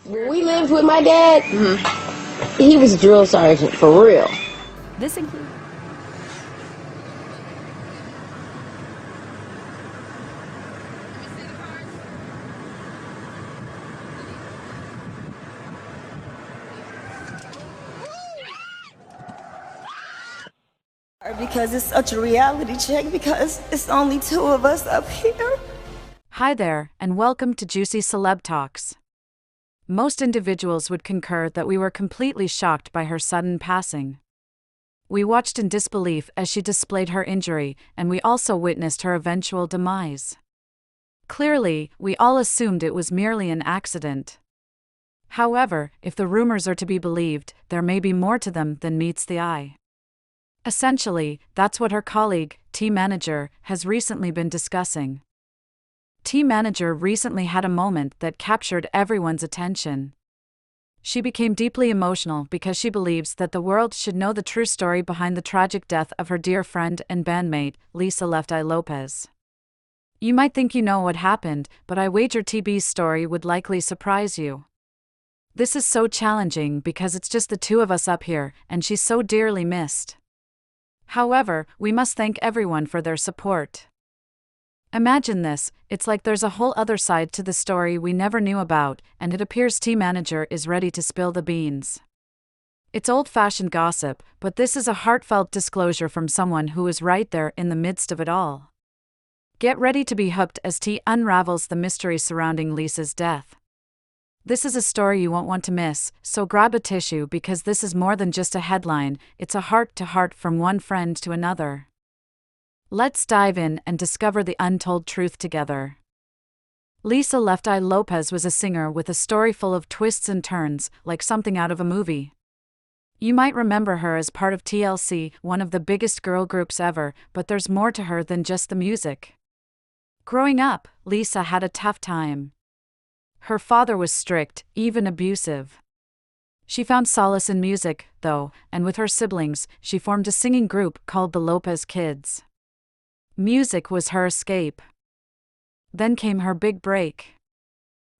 When we lived with my dad, he was a drill sergeant for real. This includes because it's such a reality check because it's only two of us up here. Hi there, and welcome to Juicy Celeb Talks. Most individuals would concur that we were completely shocked by her sudden passing. We watched in disbelief as she displayed her injury, and we also witnessed her eventual demise. Clearly, we all assumed it was merely an accident. However, if the rumors are to be believed, there may be more to them than meets the eye. Essentially, that's what her colleague, T-Manager, has recently been discussing. T-Manager recently had a moment that captured everyone's attention. She became deeply emotional because she believes that the world should know the true story behind the tragic death of her dear friend and bandmate, Lisa Left Eye Lopes. You might think you know what happened, but I wager TB's story would likely surprise you. This is so challenging because it's just the two of us up here, and she's so dearly missed. However, we must thank everyone for their support. Imagine this, it's like there's a whole other side to the story we never knew about, and it appears T-Manager is ready to spill the beans. It's old-fashioned gossip, but this is a heartfelt disclosure from someone who is right there in the midst of it all. Get ready to be hooked as T unravels the mystery surrounding Lisa's death. This is a story you won't want to miss, so grab a tissue because this is more than just a headline, it's a heart-to-heart from one friend to another. Let's dive in and discover the untold truth together. Lisa Left Eye Lopes was a singer with a story full of twists and turns, like something out of a movie. You might remember her as part of TLC, one of the biggest girl groups ever, but there's more to her than just the music. Growing up, Lisa had a tough time. Her father was strict, even abusive. She found solace in music, though, and with her siblings, she formed a singing group called the Lopes Kids. Music was her escape. Then came her big break.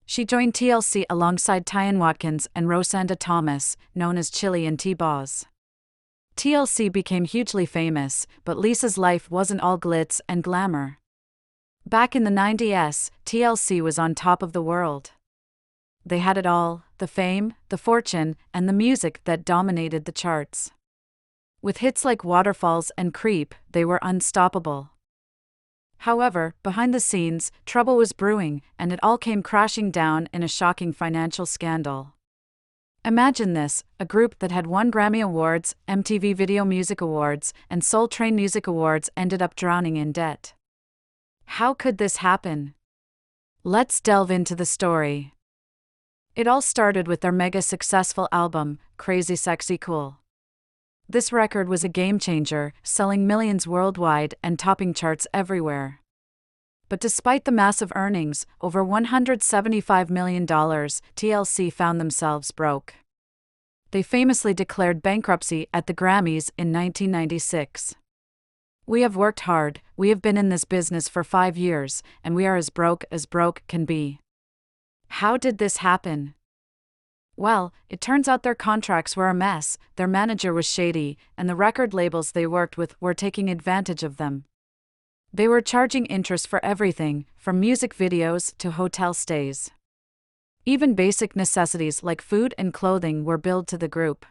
She joined TLC alongside Tyan Watkins and Rosanda Thomas, known as Chili and T-Boz. TLC became hugely famous, but Lisa's life wasn't all glitz and glamour. Back in the 90s, TLC was on top of the world. They had it all, the fame, the fortune, and the music that dominated the charts. With hits like Waterfalls and Creep, they were unstoppable. However, behind the scenes, trouble was brewing, and it all came crashing down in a shocking financial scandal. Imagine this, a group that had won Grammy Awards, MTV Video Music Awards, and Soul Train Music Awards ended up drowning in debt. How could this happen? Let's delve into the story. It all started with their mega successful album, Crazy Sexy Cool. This record was a game-changer, selling millions worldwide and topping charts everywhere. But despite the massive earnings, over $175 million, TLC found themselves broke. They famously declared bankruptcy at the Grammys in 1996. "We have worked hard, we have been in this business for 5 years, and we are as broke can be." How did this happen? Well, it turns out their contracts were a mess, their manager was shady, and the record labels they worked with were taking advantage of them. They were charging interest for everything, from music videos to hotel stays. Even basic necessities like food and clothing were billed to the group.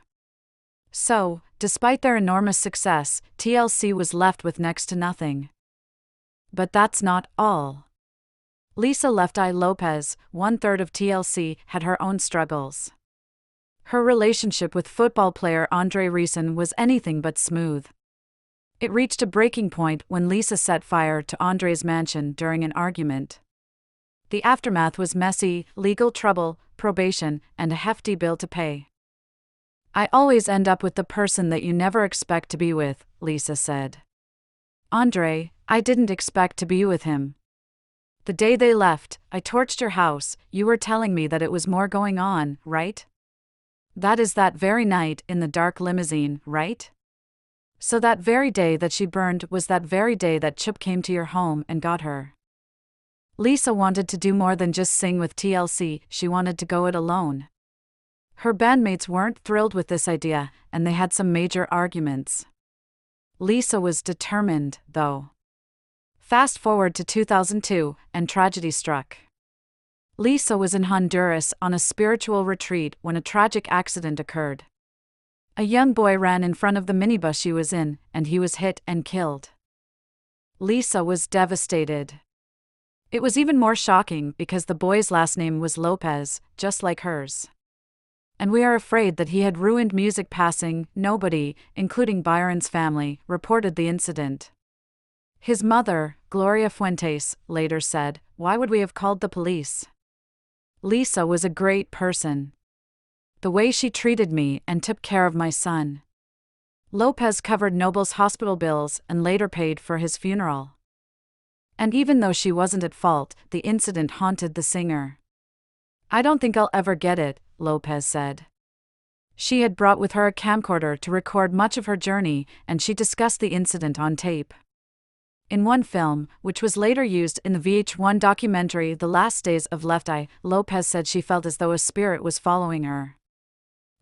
So, despite their enormous success, TLC was left with next to nothing. But that's not all. Lisa Left Eye Lopes, one-third of TLC, had her own struggles. Her relationship with football player Andre Riessen was anything but smooth. It reached a breaking point when Lisa set fire to Andre's mansion during an argument. The aftermath was messy, legal trouble, probation, and a hefty bill to pay. "I always end up with the person that you never expect to be with," Lisa said. "Andre, I didn't expect to be with him. The day they left, I torched your house, you were telling me that it was more going on, right? That is that very night in the dark limousine, right? So that very day that she burned was that very day that Chip came to your home and got her." Lisa wanted to do more than just sing with TLC, she wanted to go it alone. Her bandmates weren't thrilled with this idea, and they had some major arguments. Lisa was determined, though. Fast forward to 2002, and tragedy struck. Lisa was in Honduras on a spiritual retreat when a tragic accident occurred. A young boy ran in front of the minibus she was in, and he was hit and killed. Lisa was devastated. It was even more shocking because the boy's last name was Lopez, just like hers. And we are afraid that he had ruined music passing. Nobody, including Byron's family, reported the incident. His mother, Gloria Fuentes, later said, "Why would we have called the police? Lisa was a great person. The way she treated me and took care of my son." Lopez covered Noble's hospital bills and later paid for his funeral. And even though she wasn't at fault, the incident haunted the singer. "I don't think I'll ever get it," Lopez said. She had brought with her a camcorder to record much of her journey, and she discussed the incident on tape. In one film, which was later used in the VH1 documentary The Last Days of Left Eye, Lopez said she felt as though a spirit was following her.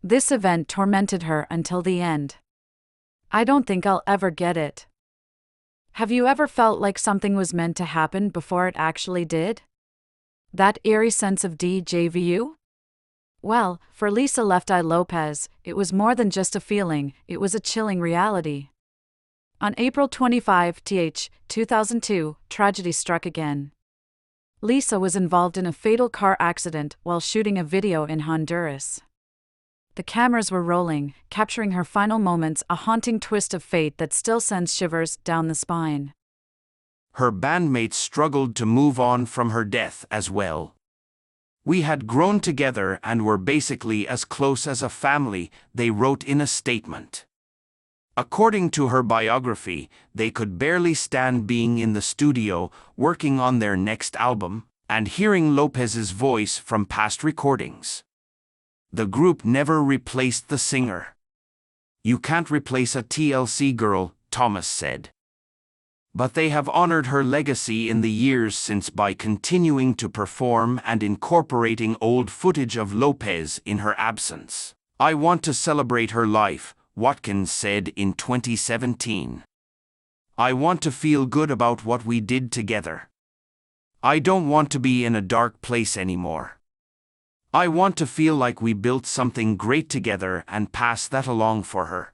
This event tormented her until the end. "I don't think I'll ever get it." Have you ever felt like something was meant to happen before it actually did? That eerie sense of déjà vu? Well, for Lisa Left Eye Lopez, it was more than just a feeling, it was a chilling reality. On April 25, 2002, tragedy struck again. Lisa was involved in a fatal car accident while shooting a video in Honduras. The cameras were rolling, capturing her final moments, a haunting twist of fate that still sends shivers down the spine. Her bandmates struggled to move on from her death as well. "We had grown together and were basically as close as a family," they wrote in a statement. According to her biography, they could barely stand being in the studio, working on their next album, and hearing Lopez's voice from past recordings. The group never replaced the singer. "You can't replace a TLC girl," Thomas said. But they have honored her legacy in the years since by continuing to perform and incorporating old footage of Lopez in her absence. "I want to celebrate her life," Watkins said in 2017. "I want to feel good about what we did together. I don't want to be in a dark place anymore. I want to feel like we built something great together and pass that along for her."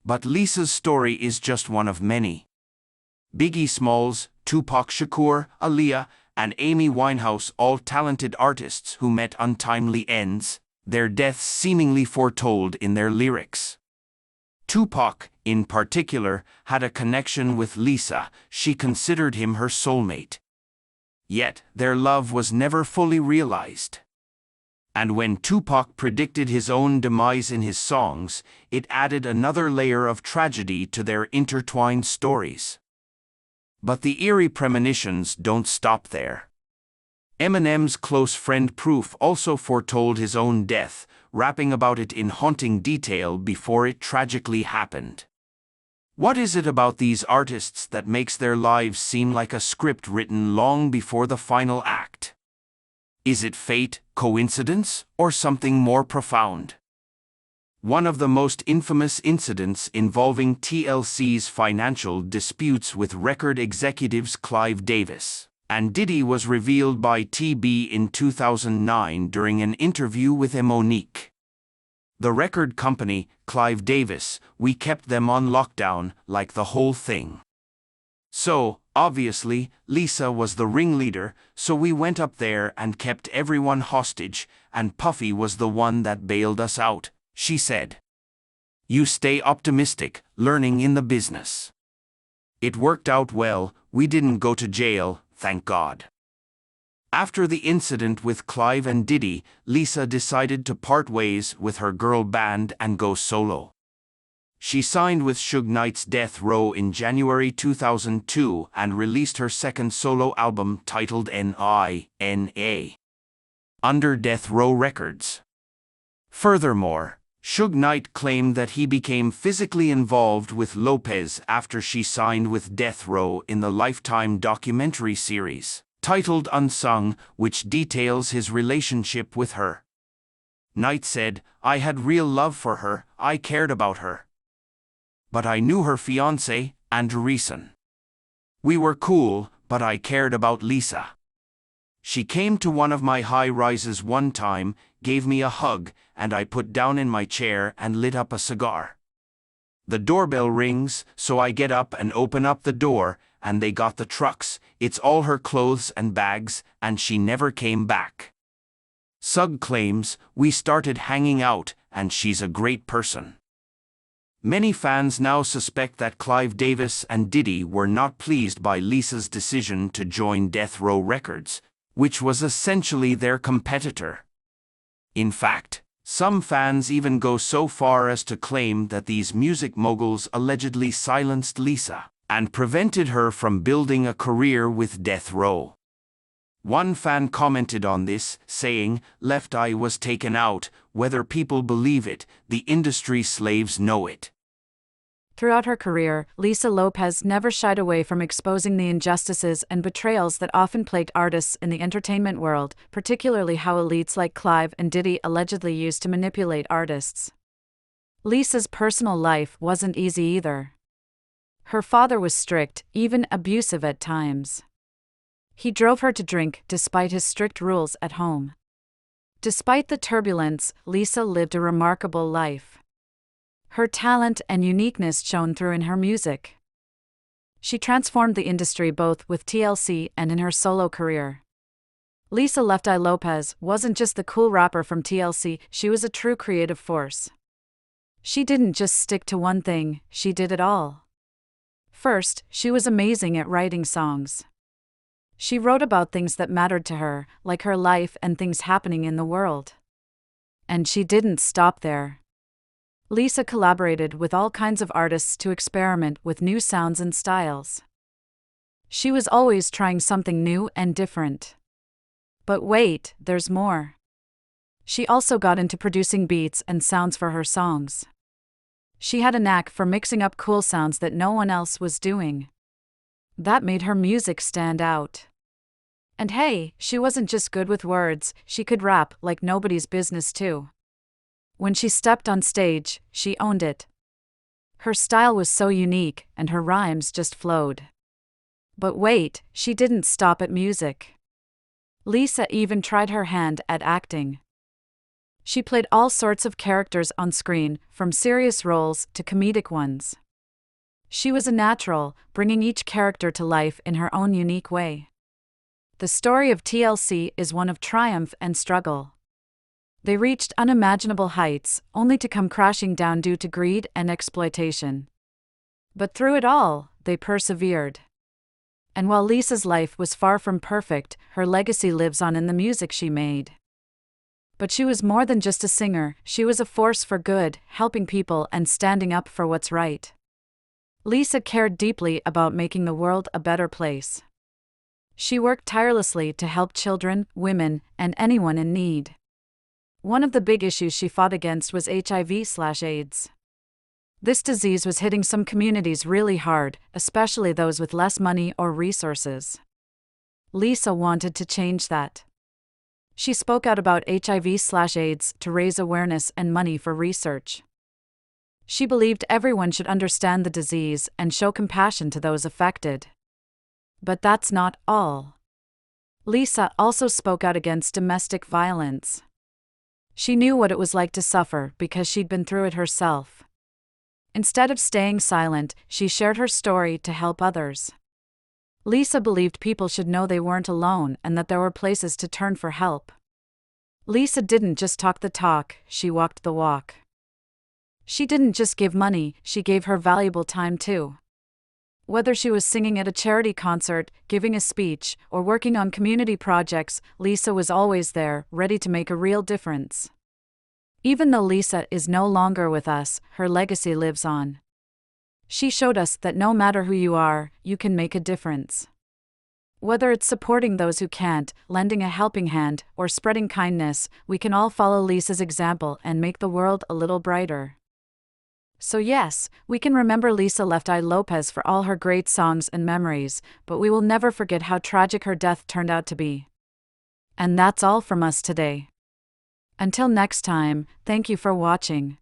But Lisa's story is just one of many. Biggie Smalls, Tupac Shakur, Aaliyah, and Amy Winehouse, all talented artists who met untimely ends, their deaths seemingly foretold in their lyrics. Tupac, in particular, had a connection with Lisa. She considered him her soulmate. Yet, their love was never fully realized. And when Tupac predicted his own demise in his songs, it added another layer of tragedy to their intertwined stories. But the eerie premonitions don't stop there. Eminem's close friend Proof also foretold his own death, rapping about it in haunting detail before it tragically happened. What is it about these artists that makes their lives seem like a script written long before the final act? Is it fate, coincidence, or something more profound? One of the most infamous incidents involving TLC's financial disputes with record executives Clive Davis and Diddy was revealed by TB in 2009 during an interview with Emonique. The record company, Clive Davis, "We kept them on lockdown, like the whole thing. So, obviously, Lisa was the ringleader, so we went up there and kept everyone hostage, and Puffy was the one that bailed us out," she said. "You stay optimistic, learning in the business. It worked out well, we didn't go to jail, thank God." After the incident with Clive and Diddy, Lisa decided to part ways with her girl band and go solo. She signed with Suge Knight's Death Row in January 2002 and released her second solo album titled N.I.N.A. under Death Row Records. Furthermore, Suge Knight claimed that he became physically involved with Lopez after she signed with Death Row in the Lifetime documentary series titled Unsung, which details his relationship with her. Knight said, "I had real love for her, I cared about her. But I knew her fiancé, Andreessen. We were cool, but I cared about Lisa. She came to one of my high-rises one time, gave me a hug, and I put down in my chair and lit up a cigar. The doorbell rings, so I get up and open up the door, and they got the trucks, it's all her clothes and bags, and she never came back." Sugg claims, "We started hanging out, and she's a great person." Many fans now suspect that Clive Davis and Diddy were not pleased by Lisa's decision to join Death Row Records, which was essentially their competitor. In fact, some fans even go so far as to claim that these music moguls allegedly silenced Lisa and prevented her from building a career with Death Row. One fan commented on this, saying, "Left Eye was taken out, whether people believe it, the industry slaves know it." Throughout her career, Lisa Lopes never shied away from exposing the injustices and betrayals that often plagued artists in the entertainment world, particularly how elites like Clive and Diddy allegedly used to manipulate artists. Lisa's personal life wasn't easy either. Her father was strict, even abusive at times. He drove her to drink despite his strict rules at home. Despite the turbulence, Lisa lived a remarkable life. Her talent and uniqueness shone through in her music. She transformed the industry both with TLC and in her solo career. Lisa Left Eye Lopes wasn't just the cool rapper from TLC, she was a true creative force. She didn't just stick to one thing, she did it all. First, she was amazing at writing songs. She wrote about things that mattered to her, like her life and things happening in the world. And she didn't stop there. Lisa collaborated with all kinds of artists to experiment with new sounds and styles. She was always trying something new and different. But wait, there's more. She also got into producing beats and sounds for her songs. She had a knack for mixing up cool sounds that no one else was doing. That made her music stand out. And hey, she wasn't just good with words, she could rap like nobody's business too. When she stepped on stage, she owned it. Her style was so unique, and her rhymes just flowed. But wait, she didn't stop at music. Lisa even tried her hand at acting. She played all sorts of characters on screen, from serious roles to comedic ones. She was a natural, bringing each character to life in her own unique way. The story of TLC is one of triumph and struggle. They reached unimaginable heights, only to come crashing down due to greed and exploitation. But through it all, they persevered. And while Lisa's life was far from perfect, her legacy lives on in the music she made. But she was more than just a singer, she was a force for good, helping people and standing up for what's right. Lisa cared deeply about making the world a better place. She worked tirelessly to help children, women, and anyone in need. One of the big issues she fought against was HIV/AIDS. This disease was hitting some communities really hard, especially those with less money or resources. Lisa wanted to change that. She spoke out about HIV/AIDS to raise awareness and money for research. She believed everyone should understand the disease and show compassion to those affected. But that's not all. Lisa also spoke out against domestic violence. She knew what it was like to suffer because she'd been through it herself. Instead of staying silent, she shared her story to help others. Lisa believed people should know they weren't alone and that there were places to turn for help. Lisa didn't just talk the talk, she walked the walk. She didn't just give money, she gave her valuable time too. Whether she was singing at a charity concert, giving a speech, or working on community projects, Lisa was always there, ready to make a real difference. Even though Lisa is no longer with us, her legacy lives on. She showed us that no matter who you are, you can make a difference. Whether it's supporting those who can't, lending a helping hand, or spreading kindness, we can all follow Lisa's example and make the world a little brighter. So yes, we can remember Lisa Left Eye Lopes for all her great songs and memories, but we will never forget how tragic her death turned out to be. And that's all from us today. Until next time, thank you for watching.